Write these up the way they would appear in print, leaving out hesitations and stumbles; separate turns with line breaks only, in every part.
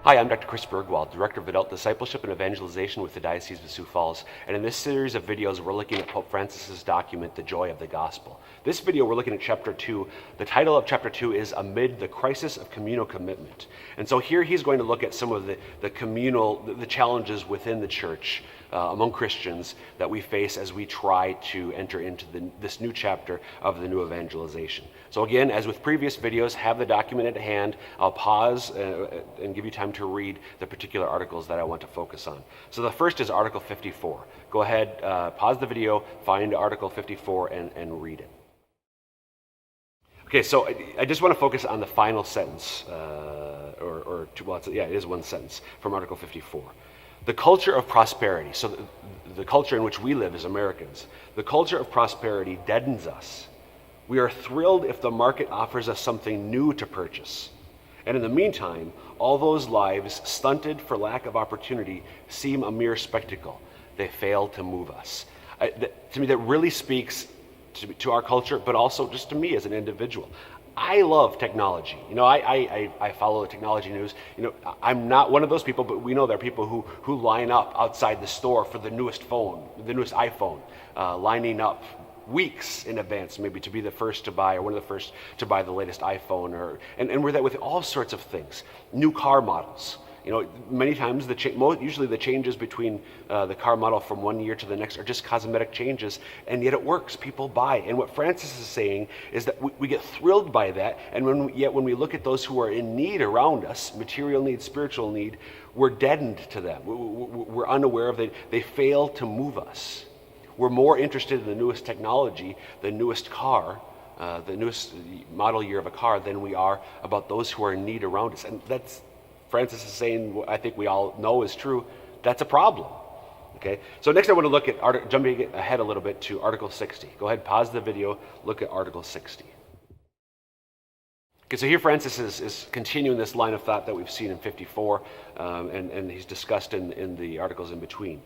Hi, I'm Dr. Chris Bergwald, Director of Adult Discipleship and Evangelization with the Diocese of Sioux Falls. And in this series of videos, we're looking at Pope Francis's document, The Joy of the Gospel. This video, we're looking at Chapter 2. The title of Chapter 2 is Amid the Crisis of Communal Commitment. And so here he's going to look at some of the challenges within the church among Christians that we face as we try to enter into this new chapter of the new evangelization. So again, as with previous videos, have the document at hand. I'll pause and give you time to read the particular articles that I want to focus on. So the first is Article 54. Go ahead, pause the video, find Article 54 and read it. Okay, so I just want to focus on the final sentence, it is one sentence from Article 54. The culture of prosperity, so the culture in which we live as Americans, the culture of prosperity deadens us. We are thrilled if the market offers us something new to purchase. And in the meantime, all those lives stunted for lack of opportunity seem a mere spectacle. They fail to move us. To me, that really speaks to our culture, but also just to me as an individual. I love technology. I follow the technology news. I'm not one of those people, but we know there are people who line up outside the store for the newest phone, the newest iPhone, lining up weeks in advance, maybe to be the first to buy, or one of the first to buy the latest iPhone, and we're that with all sorts of things. New car models. Many times usually the changes between the car model from one year to the next are just cosmetic changes, and yet it works. People buy. And what Francis is saying is that we get thrilled by that, and when we look at those who are in need around us, material need, spiritual need, we're deadened to them. We're unaware of it. They fail to move us. We're more interested in the newest technology, the newest car, the newest model year of a car, than we are about those who are in need around us. And that's Francis is saying, what I think we all know is true, that's a problem. Okay, so next I want to look at, jumping ahead a little bit to Article 60. Go ahead, pause the video, look at Article 60. Okay, so here Francis is continuing this line of thought that we've seen in 54, and he's discussed in the articles in between.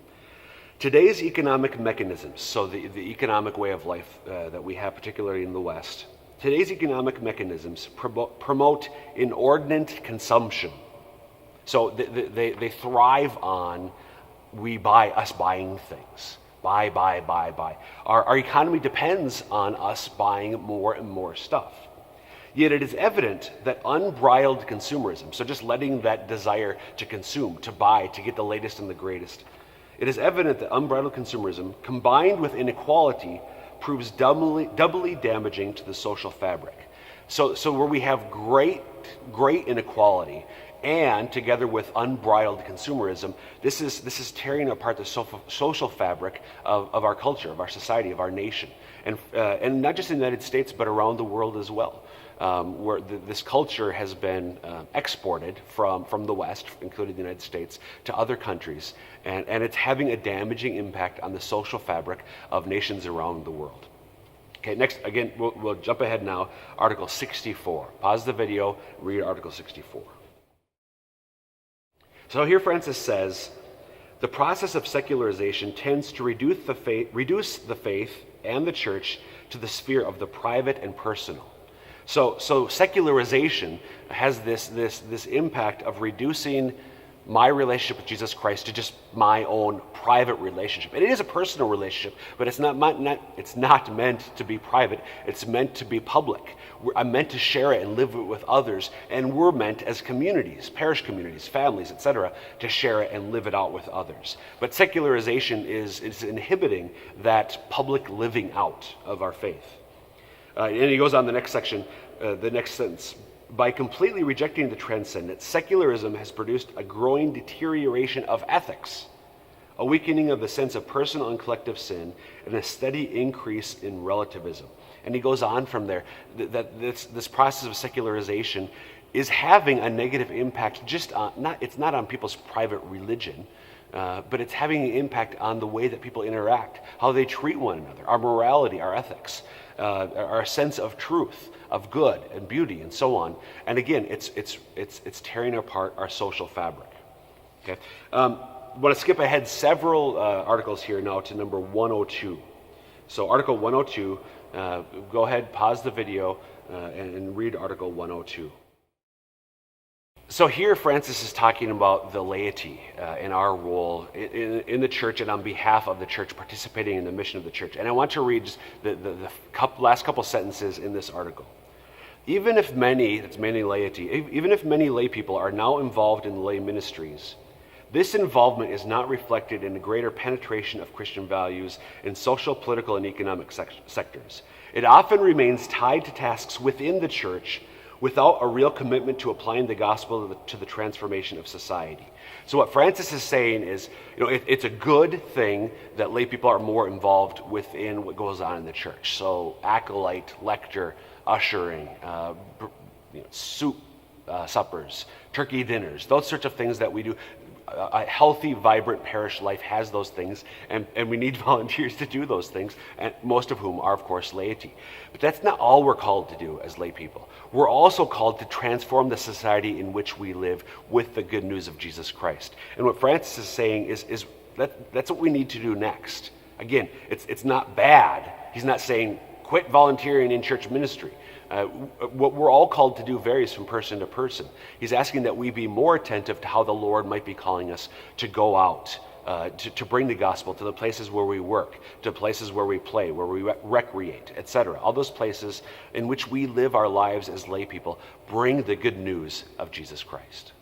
Today's economic mechanisms, so the economic way of life that we have, particularly in the West, today's economic mechanisms promote inordinate consumption. So they thrive on us buying things. Buy. Our economy depends on us buying more and more stuff. Yet it is evident that unbridled consumerism, so just letting that desire to consume, to buy, to get the latest and the greatest, it is evident that unbridled consumerism, combined with inequality, proves doubly damaging to the social fabric. So where we have great inequality, and together with unbridled consumerism, this is tearing apart the social fabric of our culture, of our society, of our nation, and not just in the United States, but around the world as well, where this culture has been exported from the West, including the United States, to other countries, and it's having a damaging impact on the social fabric of nations around the world. Okay, next, again, we'll jump ahead now, Article 64. Pause the video, read Article 64. So here Francis says, the process of secularization tends to reduce the faith and the church to the sphere of the private and personal. So secularization has this impact of reducing my relationship with Jesus Christ to just my own private relationship. And it is a personal relationship, but it's not meant to be private. It's meant to be public. I'm meant to share it and live it with others, and we're meant as communities, parish communities, families, etc., to share it and live it out with others. But secularization is inhibiting that public living out of our faith. And he goes on the next section, the next sentence. By completely rejecting the transcendent, secularism has produced a growing deterioration of ethics, a weakening of the sense of personal and collective sin, and a steady increase in relativism. And he goes on from there, that this process of secularization is having a negative impact it's not on people's private religion, but it's having an impact on the way that people interact, how they treat one another, our morality, our ethics, our sense of truth, of good and beauty, and so on. And again, it's tearing apart our social fabric. Okay, I want to skip ahead several articles here now to number 102. So Article 102. Go ahead, pause the video, and read Article 102. So here Francis is talking about the laity and our role in the church and on behalf of the church, participating in the mission of the church. And I want to read just the last couple sentences in this article. Even if many, that's many laity, even if many lay people are now involved in lay ministries, this involvement is not reflected in a greater penetration of Christian values in social, political, and economic sectors. It often remains tied to tasks within the church without a real commitment to applying the gospel to the transformation of society. So what Francis is saying is, it's a good thing that lay people are more involved within what goes on in the church. So acolyte, lector, ushering, soup suppers, turkey dinners, those sorts of things that we do. A healthy, vibrant parish life has those things, and we need volunteers to do those things, and most of whom are, of course, laity. But that's not all we're called to do as lay people. We're also called to transform the society in which we live with the good news of Jesus Christ. And what Francis is saying is that's what we need to do next. Again, it's not bad. He's not saying quit volunteering in church ministry. What we're all called to do varies from person to person. He's asking that we be more attentive to how the Lord might be calling us to go out, to bring the gospel to the places where we work, to places where we play, where we recreate, etc. All those places in which we live our lives as lay people bring the good news of Jesus Christ.